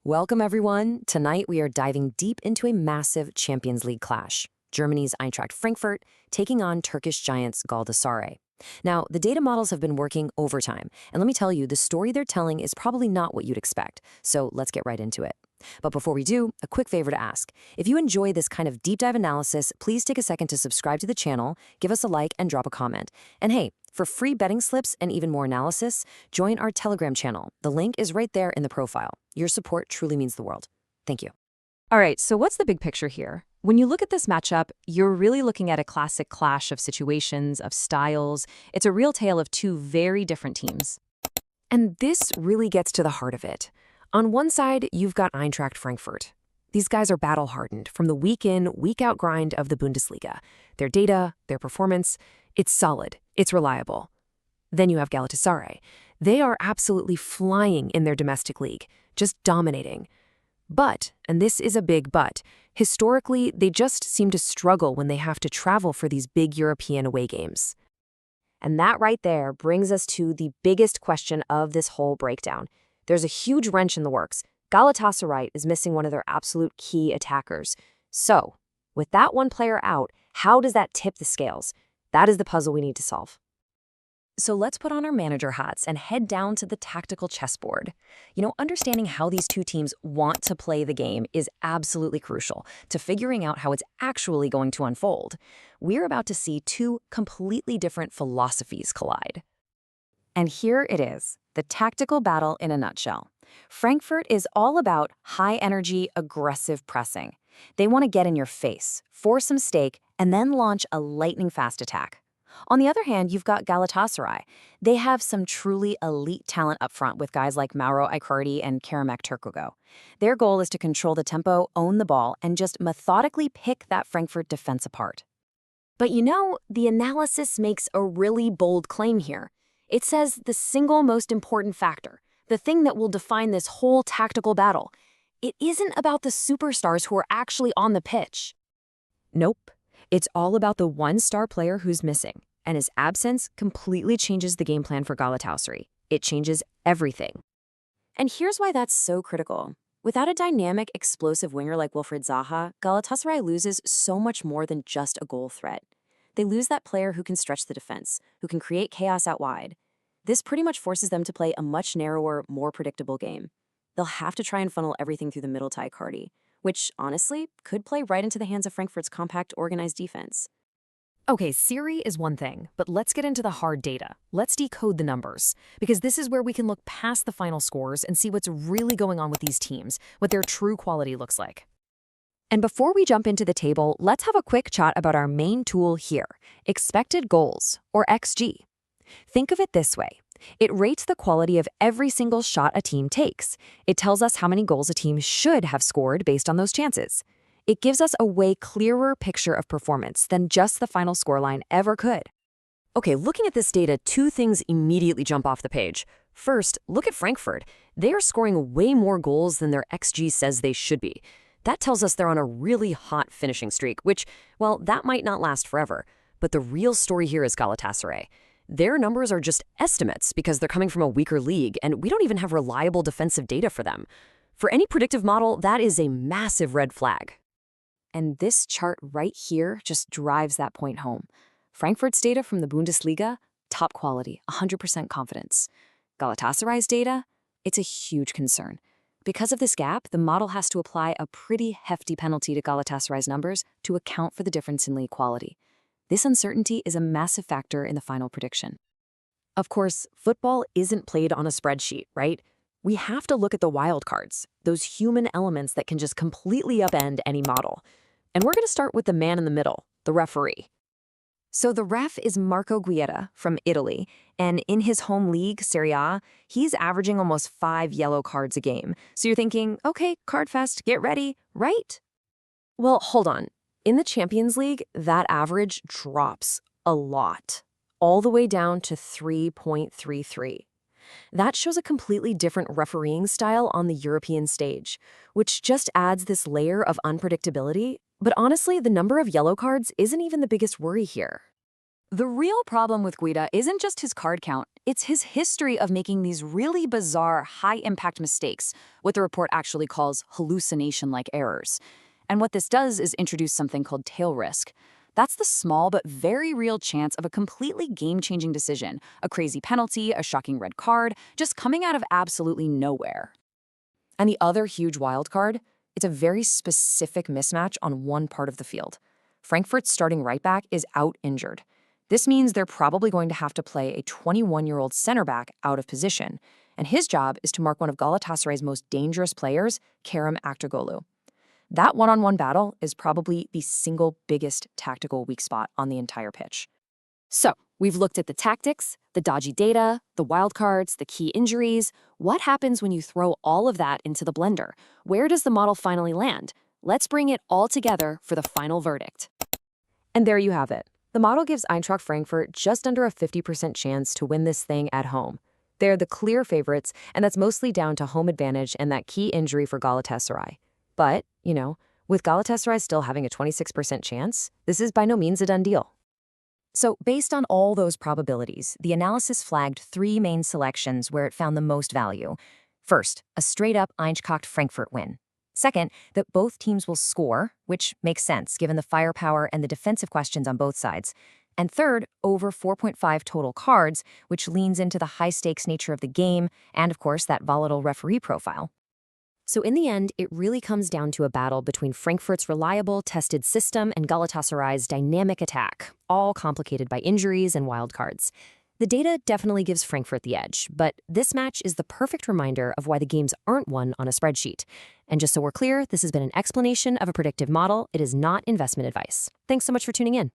Welcome, everyone. Tonight, we are diving deep into a massive Champions League clash. Germany's Eintracht Frankfurt taking on Turkish giants Galatasaray. Now, the data models have been working overtime, and let me tell you, the story they're telling is probably not what you'd expect. So let's get right into it. But before we do, a quick favor to ask. If you enjoy this kind of deep dive analysis, please take a second to subscribe to the channel, give us a like, and drop a comment. And hey, for free betting slips and even more analysis, join our Telegram channel. The link is right there in the profile. Your support truly means the world. Thank you. All right, so what's the big picture here? When you look at this matchup, you're really looking at a classic clash of situations, of styles. It's a real tale of two very different teams. And this really gets to the heart of it. On one side, you've got Eintracht Frankfurt. These guys are battle-hardened from the week-in, week-out grind of the Bundesliga. Their data, their performance, it's solid, it's reliable. Then you have Galatasaray. They are absolutely flying in their domestic league, just dominating. But, and this is a big but, historically, they just seem to struggle when they have to travel for these big European away games. And that right there brings us to the biggest question of this whole breakdown. There's a huge wrench in the works. Galatasaray is missing one of their absolute key attackers. So, with that one player out, how does that tip the scales? That is the puzzle we need to solve. So let's put on our manager hats and head down to the tactical chessboard. Understanding how these two teams want to play the game is absolutely crucial to figuring out how it's actually going to unfold. We're about to see two completely different philosophies collide. And here it is, the tactical battle in a nutshell. Frankfurt is all about high-energy, aggressive pressing. They want to get in your face, force some stake, and then launch a lightning-fast attack. On the other hand, you've got Galatasaray. They have some truly elite talent up front with guys like Mauro Icardi and Karamek Turkogo. Their goal is to control the tempo, own the ball, and just methodically pick that Frankfurt defense apart. But the analysis makes a really bold claim here. It says the single most important factor, the thing that will define this whole tactical battle, it isn't about the superstars who are actually on the pitch. Nope. It's all about the one star player who's missing, and his absence completely changes the game plan for Galatasaray. It changes everything. And here's why that's so critical. Without a dynamic, explosive winger like Wilfried Zaha, Galatasaray loses so much more than just a goal threat. They lose that player who can stretch the defense, who can create chaos out wide. This pretty much forces them to play a much narrower, more predictable game. They'll have to try and funnel everything through the middle to Icardi, which, honestly, could play right into the hands of Frankfurt's compact, organized defense. Okay, Siri is one thing, but let's get into the hard data. Let's decode the numbers, because this is where we can look past the final scores and see what's really going on with these teams, what their true quality looks like. And before we jump into the table, let's have a quick chat about our main tool here, expected goals, or XG. Think of it this way. It rates the quality of every single shot a team takes. It tells us how many goals a team should have scored based on those chances. It gives us a way clearer picture of performance than just the final scoreline ever could. Okay, looking at this data, two things immediately jump off the page. First, look at Frankfurt. They are scoring way more goals than their XG says they should be. That tells us they're on a really hot finishing streak, which, well, that might not last forever. But the real story here is Galatasaray. Their numbers are just estimates because they're coming from a weaker league, and we don't even have reliable defensive data for them. For any predictive model, that is a massive red flag. And this chart right here just drives that point home. Frankfurt's data from the Bundesliga, top quality, 100% confidence. Galatasaray's data, it's a huge concern. Because of this gap, the model has to apply a pretty hefty penalty to Galatasaray's numbers to account for the difference in league quality. This uncertainty is a massive factor in the final prediction. Of course, football isn't played on a spreadsheet, right? We have to look at the wild cards, those human elements that can just completely upend any model. And we're going to start with the man in the middle, the referee. So the ref is Marco Guietta from Italy, and in his home league, Serie A, he's averaging almost 5 yellow cards a game. So you're thinking, okay, card fest, get ready, right? Well, hold on. In the Champions League, that average drops a lot, all the way down to 3.33. That shows a completely different refereeing style on the European stage, which just adds this layer of unpredictability. But honestly, the number of yellow cards isn't even the biggest worry here. The real problem with Guida isn't just his card count, it's his history of making these really bizarre, high-impact mistakes, what the report actually calls hallucination-like errors. And what this does is introduce something called tail risk. That's the small but very real chance of a completely game-changing decision, a crazy penalty, a shocking red card, just coming out of absolutely nowhere. And the other huge wild card, it's a very specific mismatch on one part of the field. Frankfurt's starting right back is out injured. This means they're probably going to have to play a 21-year-old center back out of position, and his job is to mark one of Galatasaray's most dangerous players, Kerem Aktürkoğlu. That one-on-one battle is probably the single biggest tactical weak spot on the entire pitch. So, we've looked at the tactics, the dodgy data, the wildcards, the key injuries. What happens when you throw all of that into the blender? Where does the model finally land? Let's bring it all together for the final verdict. And there you have it. The model gives Eintracht Frankfurt just under a 50% chance to win this thing at home. They're the clear favorites, and that's mostly down to home advantage and that key injury for Galatasaray. But, with Galatasaray still having a 26% chance, this is by no means a done deal. So, based on all those probabilities, the analysis flagged three main selections where it found the most value. First, a straight-up Eintracht Frankfurt win. Second, that both teams will score, which makes sense given the firepower and the defensive questions on both sides. And third, over 4.5 total cards, which leans into the high-stakes nature of the game and, of course, that volatile referee profile. So in the end, it really comes down to a battle between Frankfurt's reliable, tested system and Galatasaray's dynamic attack, all complicated by injuries and wildcards. The data definitely gives Frankfurt the edge, but this match is the perfect reminder of why the games aren't won on a spreadsheet. And just so we're clear, this has been an explanation of a predictive model. It is not investment advice. Thanks so much for tuning in.